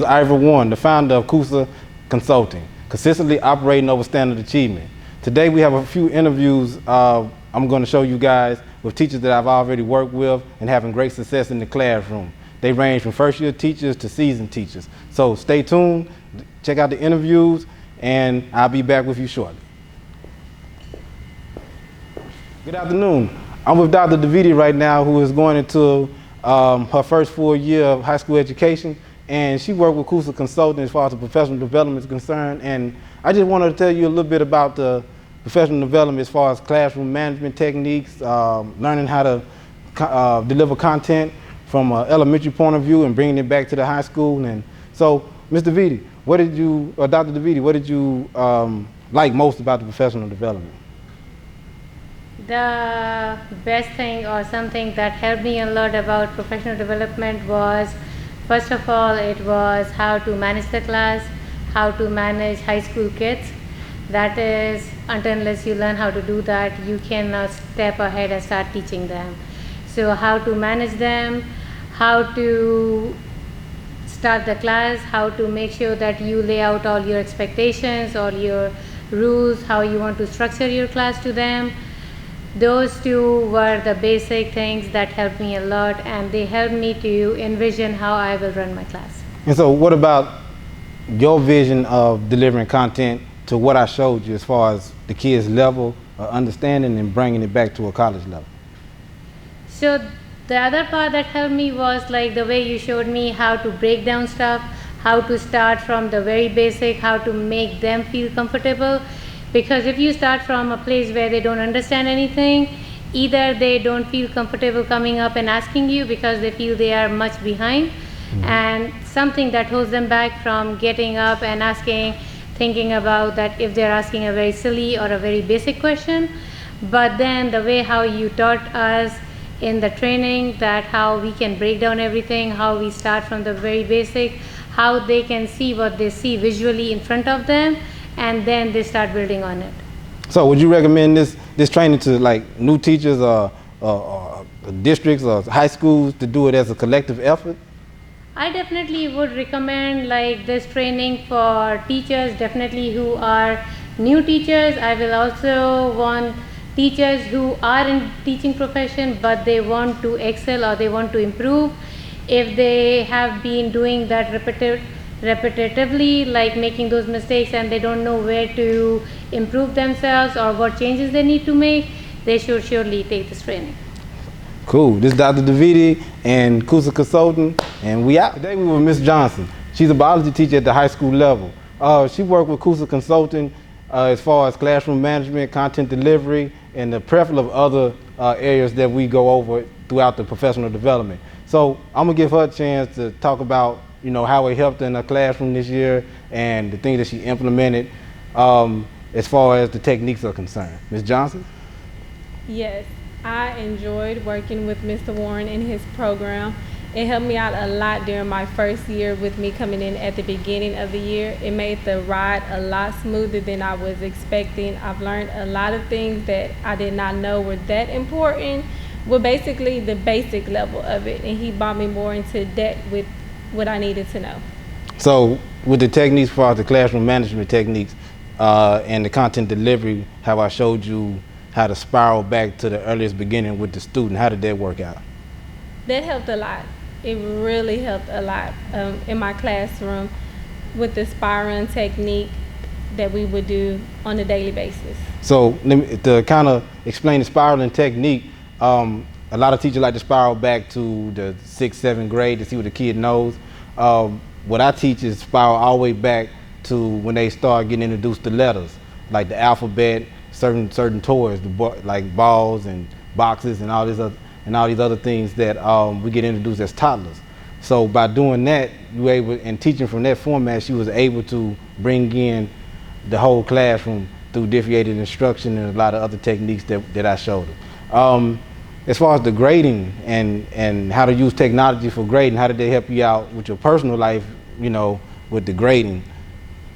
Ivor Warren, the founder of Coosa Consulting, consistently operating over standard achievement. Today we have a few interviews I'm going to show you guys with teachers that I've already worked with and having great success in the classroom. They range from first-year teachers to seasoned teachers. So stay tuned, check out the interviews, and I'll be back with you shortly. Good afternoon. I'm with Dr. Vitti right now, who is going into her first full year of high school education, and she worked with Coosa Consulting as far as the professional development is concerned. And I just wanted to tell you a little bit about the professional development as far as classroom management techniques, learning how to deliver content from an elementary point of view and bringing it back to the high school. And so, Mr. Vitti, what did you, or Dr. Vitti, what did you like most about the professional development? The best thing or something that helped me a lot about professional development was, first of all, it was how to manage the class, how to manage high school kids. That is, unless you learn how to do that, you cannot step ahead and start teaching them. So how to manage them, how to start the class, how to make sure that you lay out all your expectations, all your rules, how you want to structure your class to them. Those two were the basic things that helped me a lot, and they helped me to envision how I will run my class. And so what about your vision of delivering content to what I showed you as far as the kids' level of understanding and bringing it back to a college level? So the other part that helped me was like the way you showed me how to break down stuff, how to start from the very basic, how to make them feel comfortable. Because if you start from a place where they don't understand anything, either they don't feel comfortable coming up and asking you because they feel they are much behind, and something that holds them back from getting up and asking, thinking about that if they're asking a very silly or a very basic question. But then the way how you taught us in the training, that how we can break down everything, how we start from the very basic, how they can see what they see visually in front of them, and then they start building on it. So would you recommend this training to like new teachers or districts or high schools to do it as a collective effort? I definitely would recommend like this training for teachers, definitely who are new teachers. I will also want teachers who are in teaching profession but they want to excel or they want to improve. If they have been doing that repetitively, like making those mistakes, and they don't know where to improve themselves or what changes they need to make, they should surely take this training. Cool. This is Dr. Vitti and Coosa Consulting, and we out. Today we were with Ms. Johnson. She's a biology teacher at the high school level. She worked with Coosa Consulting as far as classroom management, content delivery, and the plethora of other areas that we go over throughout the professional development. So I'm gonna give her a chance to talk about how it helped in her classroom this year and the things that she implemented as far as the techniques are concerned. Ms. Johnson? Yes, I enjoyed working with Mr. Warren in his program. It helped me out a lot during my first year with me coming in at the beginning of the year. It made the ride a lot smoother than I was expecting. I've learned a lot of things that I did not know were that important. Well, basically the basic level of it, and he brought me more into depth with what I needed to know. So with the techniques for the classroom management techniques and the content delivery, how I showed you how to spiral back to the earliest beginning with the student, how did that work out? That helped a lot. It really helped a lot in my classroom with the spiraling technique that we would do on a daily basis. So to kind of explain the spiraling technique, a lot of teachers like to spiral back to the 6th, 7th grade to see what the kid knows. What I teach is spiral all the way back to when they start getting introduced to letters, like the alphabet, certain toys, like balls and boxes and all these other things that we get introduced as toddlers. So by doing that, and teaching from that format, she was able to bring in the whole classroom through differentiated instruction and a lot of other techniques that I showed her. As far as the grading and how to use technology for grading, how did they help you out with your personal life, with the grading?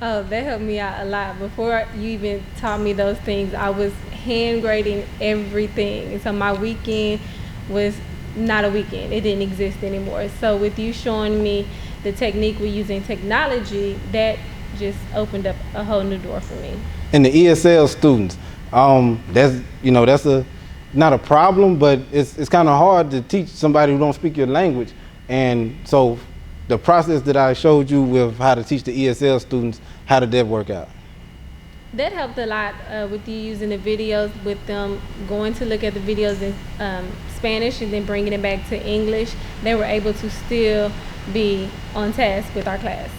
Oh, that helped me out a lot. Before you even taught me those things, I was hand grading everything. So my weekend was not a weekend. It didn't exist anymore. So with you showing me the the technique we're using technology, that just opened up a whole new door for me. And the ESL students, that's not a problem, but it's kind of hard to teach somebody who don't speak your language. And so the process that I showed you with how to teach the ESL students, how did that work out? That helped a lot with you using the videos, with them going to look at the videos in Spanish and then bringing it back to English. They were able to still be on task with our class.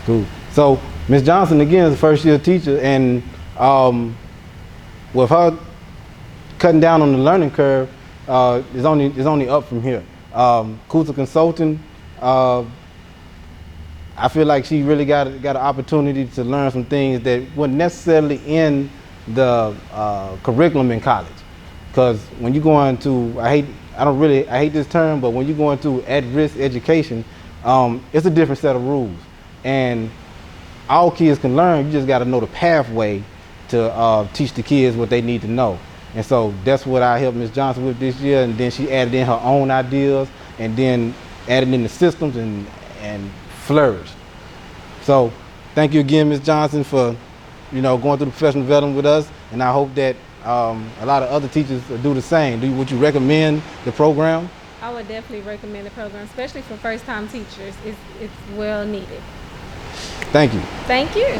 Cool. So Ms. Johnson, again, is a first-year teacher, and with her cutting down on the learning curve, it's only up from here. Coosa Consulting, I feel like she really got an opportunity to learn some things that weren't necessarily in the curriculum in college. Because when you go into, I hate this term, but when you go into at-risk education, it's a different set of rules. And all kids can learn, you just got to know the pathway to teach the kids what they need to know. And so that's what I helped Ms. Johnson with this year, and then she added in her own ideas, and then added in the systems and flourished. So thank you again, Ms. Johnson, for going through the professional development with us, and I hope that a lot of other teachers will do the same. Would you recommend the program? I would definitely recommend the program, especially for first-time teachers. It's well needed. Thank you. Thank you.